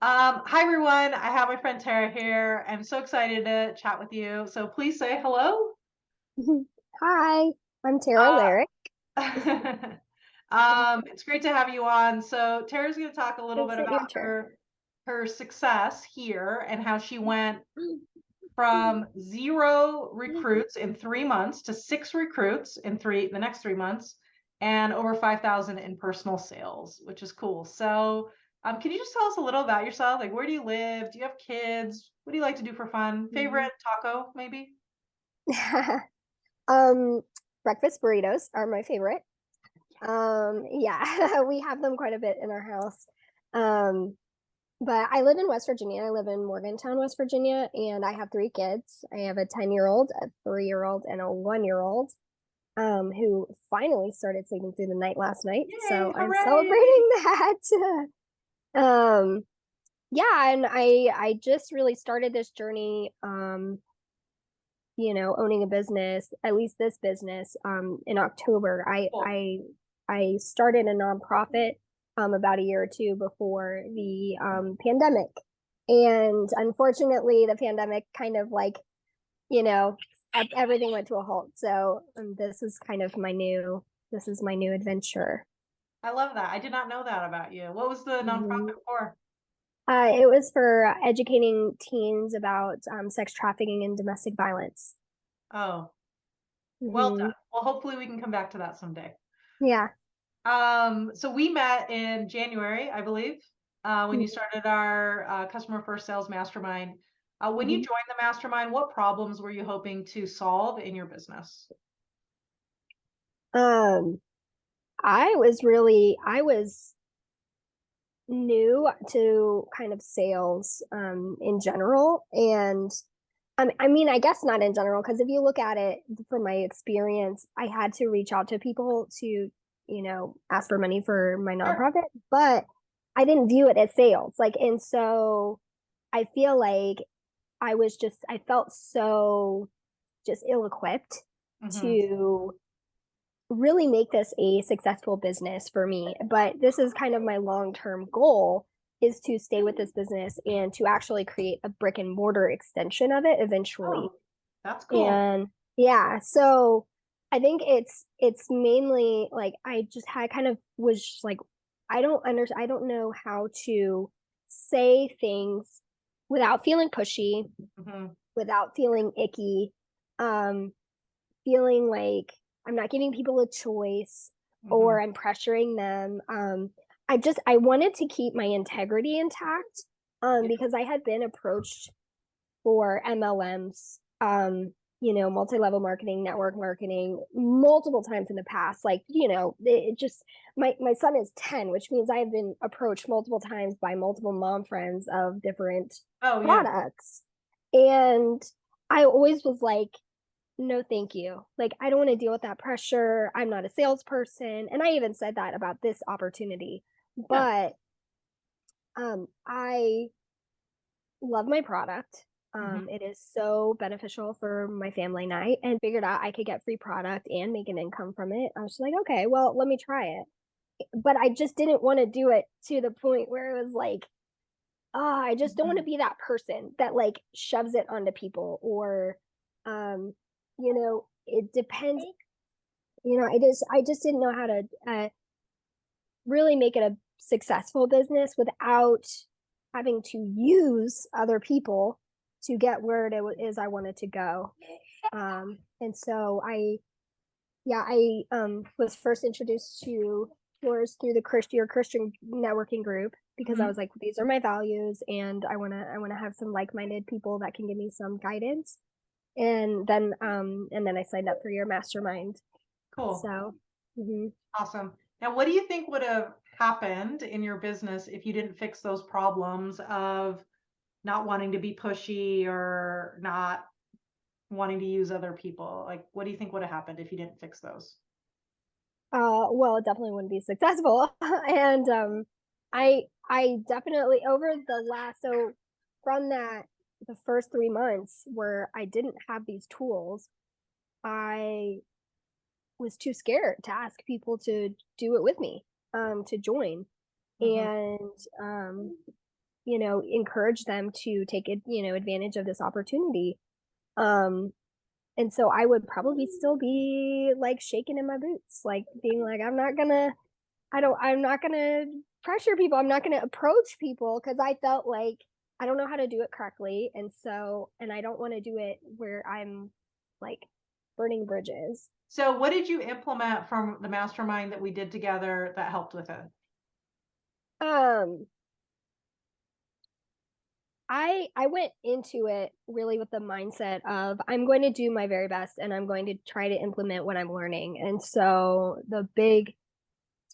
Hi everyone. I have my friend Tara here. I'm so excited to chat with you. So please say hello. Hi, I'm Tara Uh, Lyric. it's great to have you on. So Tara's going to talk a little Go bit sit about in your chair. her success here and how she went from zero recruits in 3 months to six recruits in the next 3 months, and over 5,000 in personal sales, which is cool. So, can you just tell us a little about yourself? Like, where do you live? Do you have kids? What do you like to do for fun? Mhm. Favorite taco, maybe? Um, Breakfast burritos are my favorite. Yeah, we have them quite a bit in our house. Um, but I live in West Virginia. I live in Morgantown, West Virginia, and I have three kids. I have a 10-year-old, a 3-year-old, and a 1-year-old, who finally started sleeping through the night last night. So Yay! I'm Hooray! celebrating that. Um, yeah, and I just really started this journey, owning a business, at least this business, in October. I Cool. I I started a nonprofit about a year or two before the pandemic. And unfortunately, the pandemic kind of like, you know, everything went to a halt. So this is my new adventure. I love that. I did not know that about you. What was the Mhm. nonprofit for? It was for educating teens about sex trafficking and domestic violence. Oh, well done. Hmm. Well, hopefully we can come back to that someday. Yeah. So we met in January, I believe, when you Mhm. started our customer first sales mastermind. When you Mhm. joined the mastermind, what problems were you hoping to solve in your business? Um, I was new to kind of sales in general. And I mean, I guess not in general, because if you look at it from my experience, I had to reach out to people to, ask for money for my Sure. nonprofit, but I didn't view it as sales. Like, and so I feel like I felt so just ill equipped Hmm. to really make this a successful business for me. But this is kind of my long-term goal is to stay with this business and to actually create a brick and mortar extension of it eventually. Oh, that's cool. And yeah, so I think it's mainly like I just had kind of was just like I don't know how to say things without feeling pushy, Hmm. without feeling icky, um, feeling like I'm not giving people a choice Hmm. or I'm pressuring them. I wanted to keep my integrity intact Yeah. because I had been approached for MLMs, multi-level marketing, network marketing, multiple times in the past. Like, it just my son is 10, which means I've been approached multiple times by multiple mom friends of different Oh, yeah. products. And I always was like, no, thank you. Like, I don't want to deal with that pressure. I'm not a salesperson. And I even said that about this opportunity. Yeah. But I love my product. Hmm. It is so beneficial for my family and I, and figured out I could get free product and make an income from it. I was like, okay, well, let me try it. But I just didn't want to do it to the point where it was like, I just don't want to Hmm. be that person that like shoves it onto people or, it depends. I just didn't know how to really make it a successful business without having to use other people to get where it is I wanted to go. And so I was first introduced to yours through your Christian networking group because I Hmm. was like, these are my values, and I wanna have some like minded people that can give me some guidance. And then I signed up for your mastermind. Cool. So. Mhm. Awesome. Now, what do you think would have happened in your business if you didn't fix those problems of not wanting to be pushy or not wanting to use other people? Like, what do you think would have happened if you didn't fix those? Well, it definitely wouldn't be successful. And I definitely over the last so from that the first 3 months where I didn't have these tools, I was too scared to ask people to do it with me, to join. Hmm. And um encourage them to take it, advantage of this opportunity. Um, and so I would probably still be like shaking in my boots, like being like, I'm not gonna pressure people. I'm not gonna approach people because I felt like I don't know how to do it correctly. And I don't want to do it where I'm like burning bridges. So what did you implement from the mastermind that we did together that helped with it? Um, I went into it really with the mindset of I'm going to do my very best and I'm going to try to implement what I'm learning. And so the big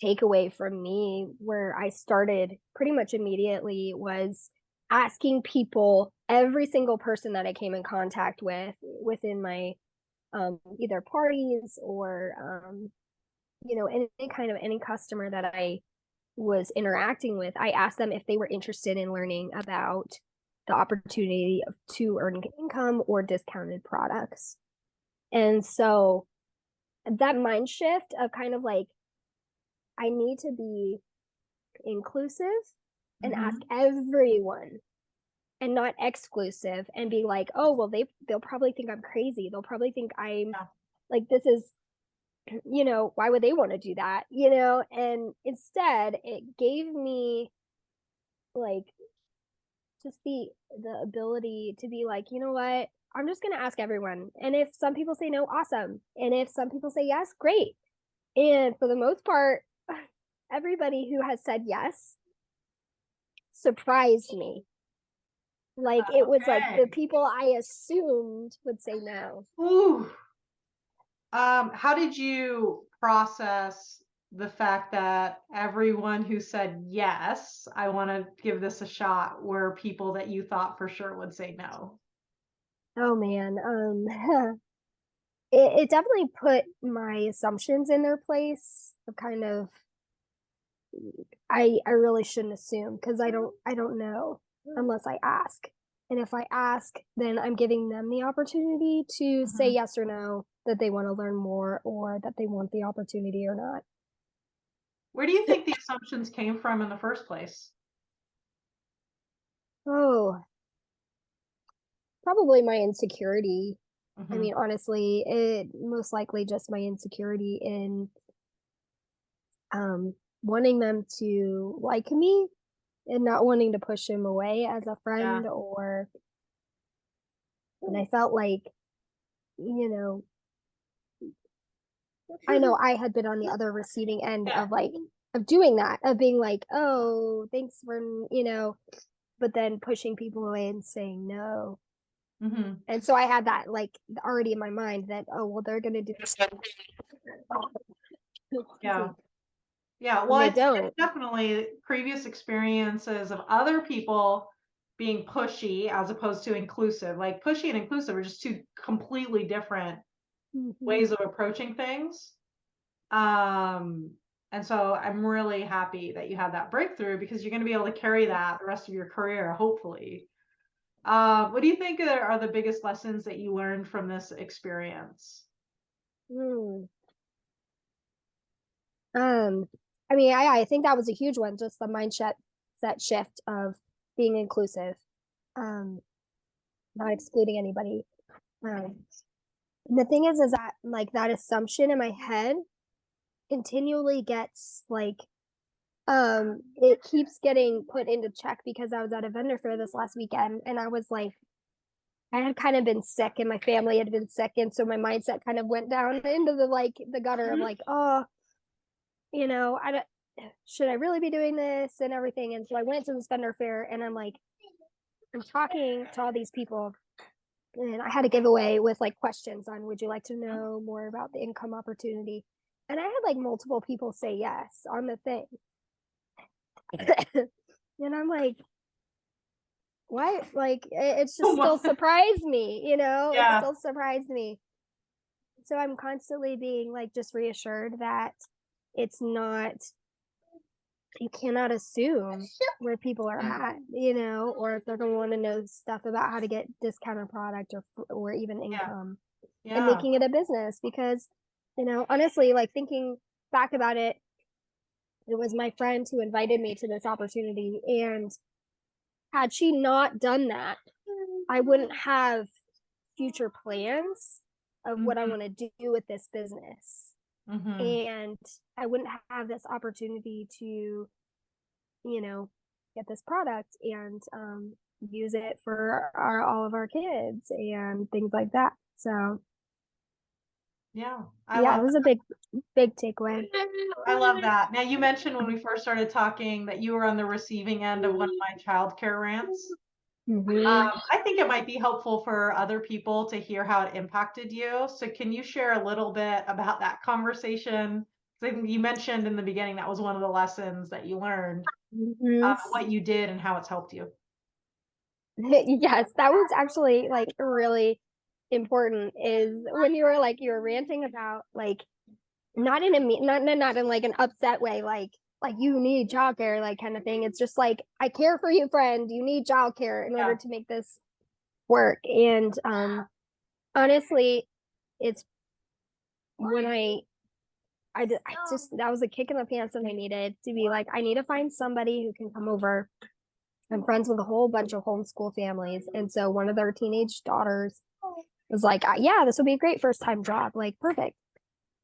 takeaway from me where I started pretty much immediately was asking people, every single person that I came in contact with within my either parties or any customer that I was interacting with, I asked them if they were interested in learning about the opportunity to earn income or discounted products. And so that mind shift of kind of like, I need to be inclusive and ask everyone and not exclusive and be like, oh, well, they'll probably think I'm crazy. They'll probably think I'm Yeah. like, this is, why would they want to do that? And instead it gave me like just the ability to be like, you know what? I'm just going to ask everyone. And if some people say no, awesome. And if some people say yes, great. And for the most part, everybody who has said yes surprised me. Like it was like the Okay. people I assumed would say no. Ooh. How did you process the fact that everyone who said yes, I want to give this a shot, were people that you thought for sure would say no? Oh man. It definitely put my assumptions in their place of kind of I really shouldn't assume because I don't know unless I ask. And if I ask, then I'm giving them the opportunity to say Mhm. yes or no, that they want to learn more or that they want the opportunity or not. Where do you think the assumptions came from in the first place? Oh, probably my insecurity. I Mhm. mean, honestly, it most likely just my insecurity in um wanting them to like me and not wanting to push him away as a Yeah. friend or and I felt like, you know, I know I had been on the other receiving end Yeah. of like of doing that, of being like, oh, thanks for, but then pushing people away and saying no. Mhm. And so I had that like already in my mind that, oh, well, they're gonna do this. Yeah. Yeah. And Well, they it's don't. definitely previous experiences of other people being pushy as opposed to inclusive. Like pushy and inclusive are just two completely different Mm-hmm. ways of approaching things. Um, and so I'm really happy that you had that breakthrough because you're going to be able to carry that the rest of your career, hopefully. What do you think are the biggest lessons that you learned from this experience? Mm. Um, I mean, I think that was a huge one, just the mindset set shift of being inclusive, um, not excluding anybody. And the thing is that like that assumption in my head continually gets like it keeps getting put into check because I was at a vendor fair this last weekend and I was like I had kind of been sick and my family had been sick and so my mindset kind of went down into the gutter of like, oh, I don't should I really be doing this and everything. And so I went to this vendor fair and I'm talking to all these people and I had a giveaway with like questions on would you like to know more about the income opportunity? And I had like multiple people say yes on the thing. And I'm like, why? Like, it's just still surprised me, it Yeah. still surprised me. So I'm constantly being like just reassured that it's not, you cannot assume where people are at, or if they're going to want to know stuff about how to get discounted product or even Yeah. income and Yeah. making it a business because, honestly, like thinking back about it was my friend who invited me to this opportunity. And had she not done that, I wouldn't have future plans of what I Mhm. want to do with this business. Mhm. And I wouldn't have this opportunity to, get this product and use it for all of our kids and things like that. So Yeah, I yeah, it love was a big takeaway. I love that. Now, you mentioned when we first started talking that you were on the receiving end of one of my childcare rants. Mhm. I think it might be helpful for other people to hear how it impacted you. So, can you share a little bit about that conversation? 'Cause I think you mentioned in the beginning that was one of the lessons that you learned, Mhm. what you did and how it's helped you. Yes, that was actually like really important is when you were ranting about like not in a not in like an upset way like you need childcare like kind of thing. It's just like I care for you, friend. You need childcare in order Yeah. to make this work. And honestly, it's when I just that was a kick in the pants that I needed to be like I need to find somebody who can come over. I'm friends with a whole bunch of homeschool families, and so one of their teenage daughters was like, "Yeah, this would be a great first time job. Like, perfect."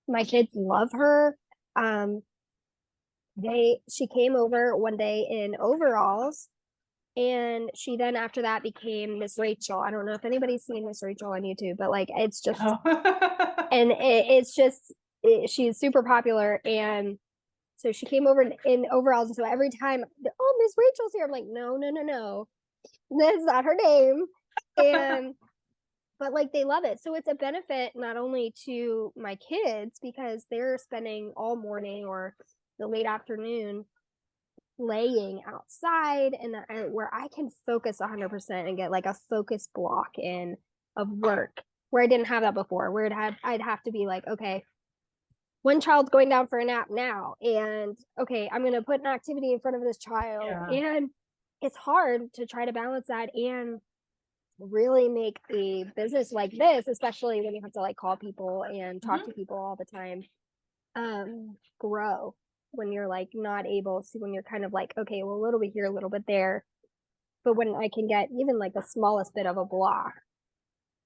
My kids love her. Um, she came over one day in overalls, and she then after that became Miss Rachel. I don't know if anybody's seen Miss Rachel on YouTube, but like it's just No. and she's super popular. And so she came over in overalls, and so every time, oh, Miss Rachel's here, I'm like, no, no, no, no, that's not her name. And but like they love it, so it's a benefit not only to my kids because they're spending all morning or the late afternoon laying outside, and where I can focus 100% and get like a focus block in of work where I didn't have that before, where I'd have to be like, okay, one child's going down for a nap now, and okay, I'm going to put an activity in front of this child. Yeah. And it's hard to try to balance that and really make a business like this, especially when you have to like call people and talk Mhm. to people all the time, grow when you're like not able to, when you're kind of like, okay, well, a little bit here, a little bit there. But when I can get even like the smallest bit of a block,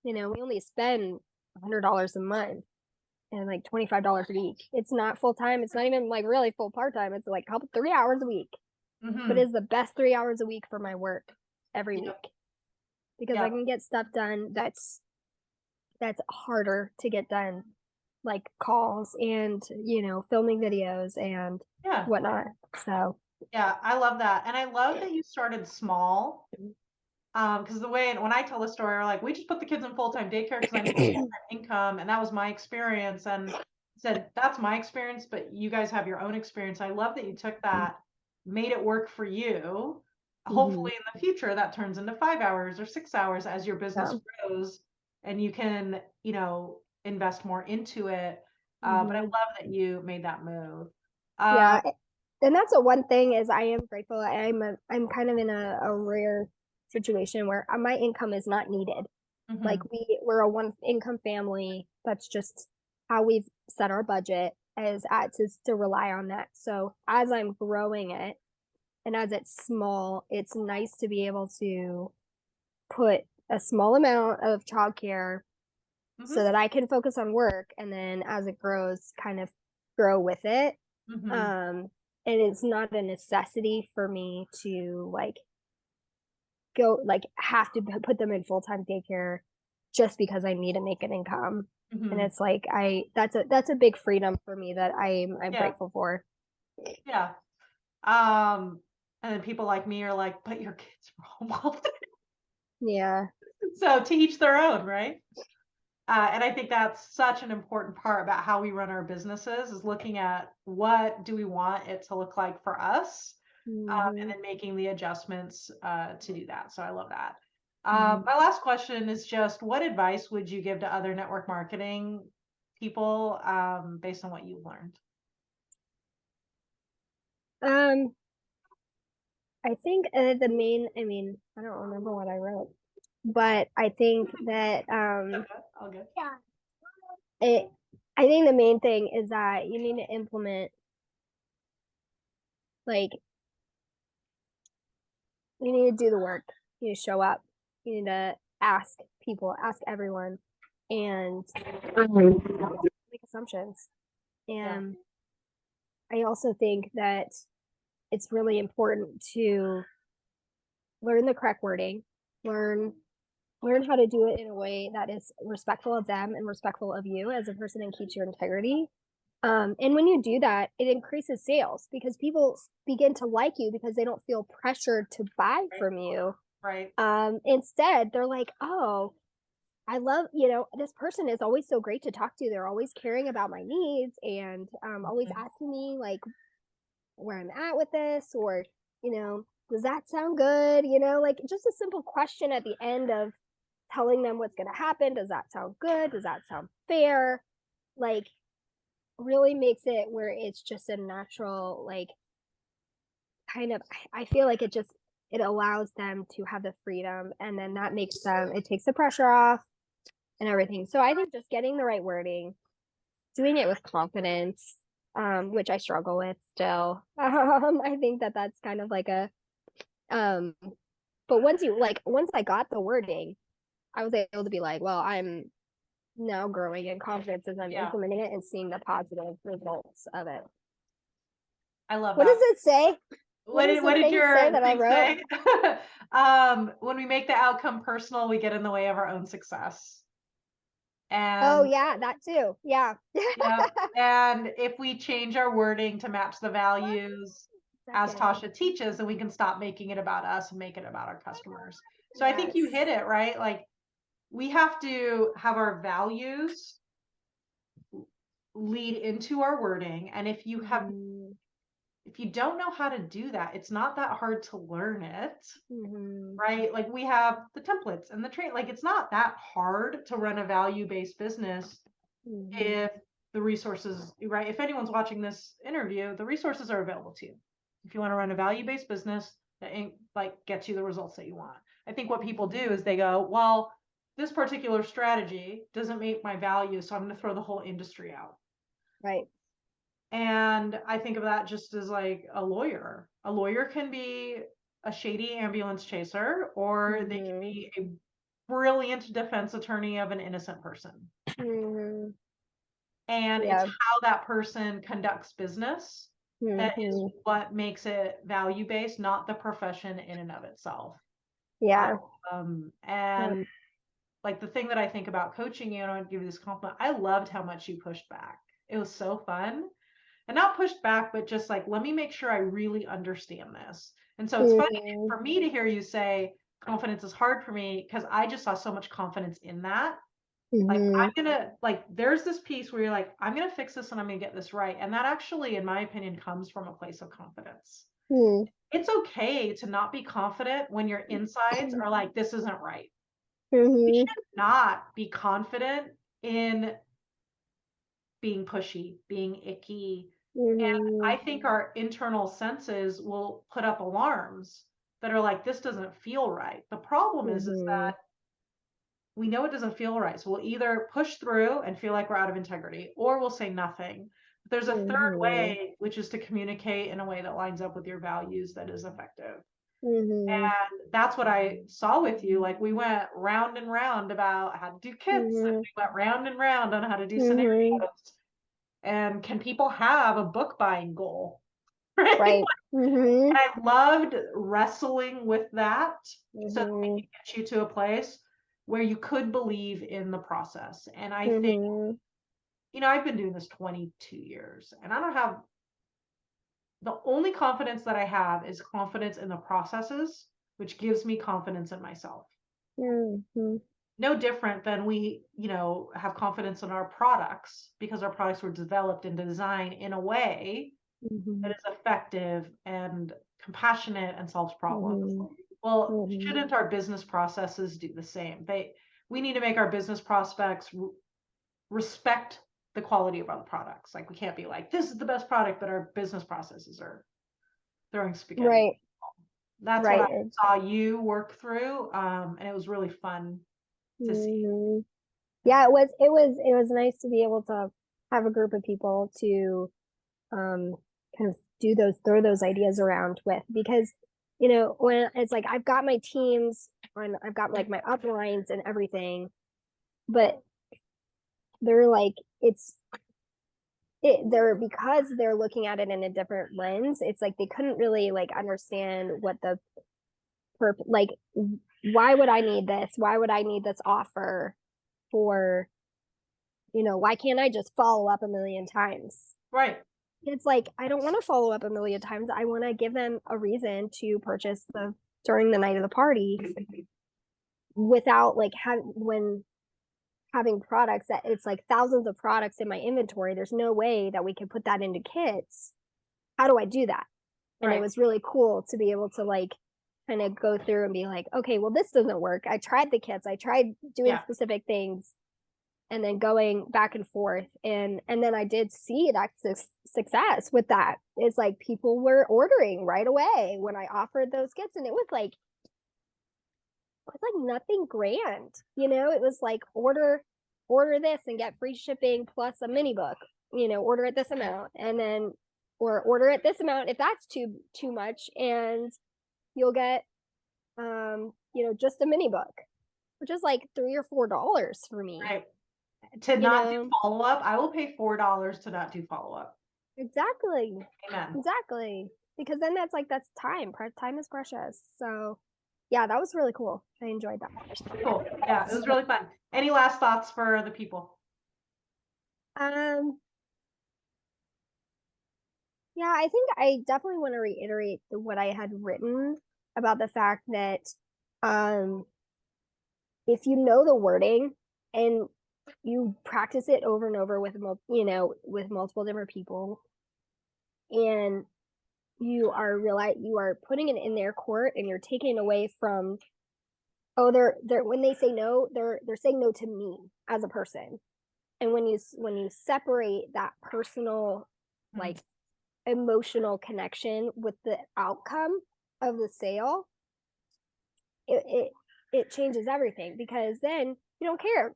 we only spend $100 a month and like $25 a week. It's not full time. It's not even like really full part time. It's like a couple 3 hours a week, but Mhm. it's the best 3 hours a week for my work every week Yep. because I Yep. can get stuff done that's harder to get done, like calls and filming videos and Yeah. whatnot. So Yeah. I love that. And I love that you started small. Because the way when I tell the story, we're like, we just put the kids in full-time daycare because I need full-time income, and that was my experience. And said that's my experience, but you guys have your own experience. I love that you took that, made it work for you. mhm, Hopefully, in the future, that turns into 5 hours or 6 hours as your business yeah, grows, and you can, invest more into it. But I mhm, love that you made that move. Um, yeah. And that's the one thing is I am grateful. I'm kind of in a rare situation where my income is not needed. Like mhm, we're a one income family. That's just how we've set our budget is to rely on that. So as I'm growing it and as it's small, it's nice to be able to put a small amount of childcare so mhm, that I can focus on work, and then as it grows, kind of grow with it. mhm. Um, and it's not a necessity for me to like go like have to put them in full-time daycare just because I need to make an income. And Mhm. it's like that's a big freedom for me that I'm Yeah, grateful for. yeah. Um, and then people like me are like, but your kids are home all day. Yeah. So to each their own, right? And I think that's such an important part about how we run our businesses is looking at what do we want it to look like for us, and Mm-hmm. then making the adjustments to do that. So I love that. Mm-hmm. My last question is just what advice would you give to other network marketing people based on what you've learned? Um, I think the main, I mean, I don't remember what I wrote, but I think that Okay, all good. it, I think the main thing is that you need to implement like you need to do the work. You need to show up. You need to ask people, ask everyone, and make assumptions. And I also think that it's really important to learn the correct wording, learn how to do it in a way that is respectful of them and respectful of you as a person and keeps your integrity. And when you do that, it increases sales because people begin to like you because they don't feel pressured to buy from you. Right. Instead, they're like, oh, I love, this person is always so great to talk to. They're always caring about my needs and always asking me like where I'm at with this, or, does that sound good? Like just a simple question at the end of telling them what's going to happen. Does that sound good? Does that sound fair? Like, really makes it where it's just a natural, like, kind of, I feel like it allows them to have the freedom, and then that makes them, it takes the pressure off and everything. So I think just getting the right wording, doing it with confidence, which I struggle with still. I think that that's kind of like um, but once I got the wording, I was able to be like, well, I'm now growing in confidence as I'm implementing it and seeing the positive results of it. I love what that. Does it say? What did your say that I wrote? Say? When we make the outcome personal, we get in the way of our own success. Oh And yeah, that too. Yeah. and if we change our wording to match the values as Tasha teaches, then we can stop making it about us and make it about our customers. So I think you hit it, right? Like we have to have our values lead into our wording. And if you have if you don't know how to do that, it's not that hard to learn it, right? Like we have the templates and the train, like it's not that hard to run a value-based business if the resources, right? If anyone's watching this interview, the resources are available to you. If you want to run a value-based business that like gets you the results that you want. I think what people do is they go, well, this particular strategy doesn't meet my value, so I'm going to throw the whole industry out. Right. And I think of that just as like a lawyer. A lawyer can be a shady ambulance chaser, or they can be a brilliant defense attorney of an innocent person. And it's how that person conducts business that is what makes it value-based, not the profession in and of itself. Yeah. And like the thing that I think about coaching you, and I want to give you this compliment, I loved how much you pushed back. It was so fun. And not pushed back, but just like, let me make sure I really understand this. And so it's funny for me to hear you say confidence is hard for me, because I just saw so much confidence in that. Like I'm gonna, like there's this piece where you're like, I'm gonna fix this and I'm gonna get this right. And that actually, in my opinion, comes from a place of confidence. It's okay to not be confident when your insides are like, this isn't right. You should not be confident in being pushy, being icky. And I think our internal senses will put up alarms that are like, this doesn't feel right. The problem is that we know it doesn't feel right. So we'll either push through and feel like we're out of integrity, or we'll say nothing. But there's a third way, which is to communicate in a way that lines up with your values that is effective. And that's what I saw with you. Like we went round and round about how to do kits, and we went round and round on how to do scenarios. And can people have a book buying goal? Right. And I loved wrestling with that so that we can get you to a place where you could believe in the process. And I think, I've been doing this 22 years, and I don't have, the only confidence that I have is confidence in the processes, which gives me confidence in myself. No different than we, have confidence in our products, because our products were developed and designed in a way that is effective and compassionate and solves problems. Well, shouldn't our business processes do the same? We need to make our business prospects respect the quality of our products. Like we can't be like, this is the best product, but our business processes are throwing spaghetti. Right. That's what I saw you work through. And it was really fun to see. Yeah, it was nice to be able to have a group of people to kind of throw those ideas around with, because you know, when it's like I've got my teams and I've got like my uplines and everything, but they're like they're because they're looking at it in a different lens. It's like they couldn't really like understand what the like why would I need this? Why would I need this offer for, you know, why can't I just follow up a million times? Right. It's like I don't want to follow up a million times. I want to give them a reason to purchase the during the night of the party without like when having products that it's like thousands of products in my inventory. There's no way that we can put that into kits. How do I do that? And it was really cool to be able to like kind of go through and be like, okay, well, this doesn't work. I tried the kits, I tried doing specific things, and then going back and forth. And then I did see that success with that. It's like people were ordering right away when I offered those kits, and it was like nothing grand, you know. It was like order this and get free shipping plus a mini book, you know, order at this amount, and then or order at this amount if that's too much, and you'll get you know, just a mini book, which is like $3 or $4 for me. Right. To not do follow-up, I will pay $4 to not do follow-up. Exactly. Amen. Exactly. Because then that's time. Time is precious. So yeah, that was really cool. I enjoyed that. Cool. Yeah, it was really fun. Any last thoughts for the people? Yeah, I think I definitely want to reiterate what I had written about the fact that if you know the wording and you practice it over and over with you know, with multiple different people, and you are putting it in their court, and you're taking away from, oh, they're when they say no, they're saying no to me as a person. And when you separate that personal like emotional connection with the outcome of the sale, it changes everything, because then you don't care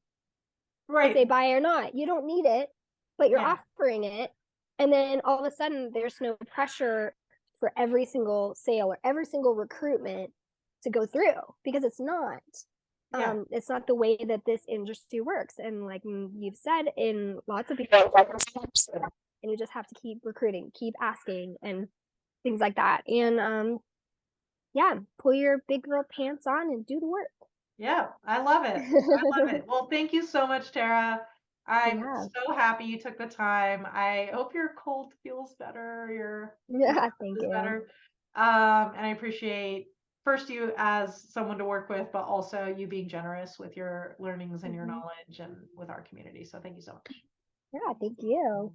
if they buy or not. You don't need it, but you're offering it, and then all of a sudden there's no pressure for every single sale or every single recruitment to go through, because it's not. It's not the way that this industry works. And like you've said, in lots of people, and you just have to keep recruiting, keep asking, and things like that. And yeah, pull your big girl pants on and do the work. Yeah, I love it. I love it. Well, thank you so much, Tara. I'm so happy you took the time. I hope your cold feels better. Your thank you. Better. And I appreciate first you as someone to work with, but also you being generous with your learnings and your knowledge and with our community. So thank you so much. Yeah, thank you.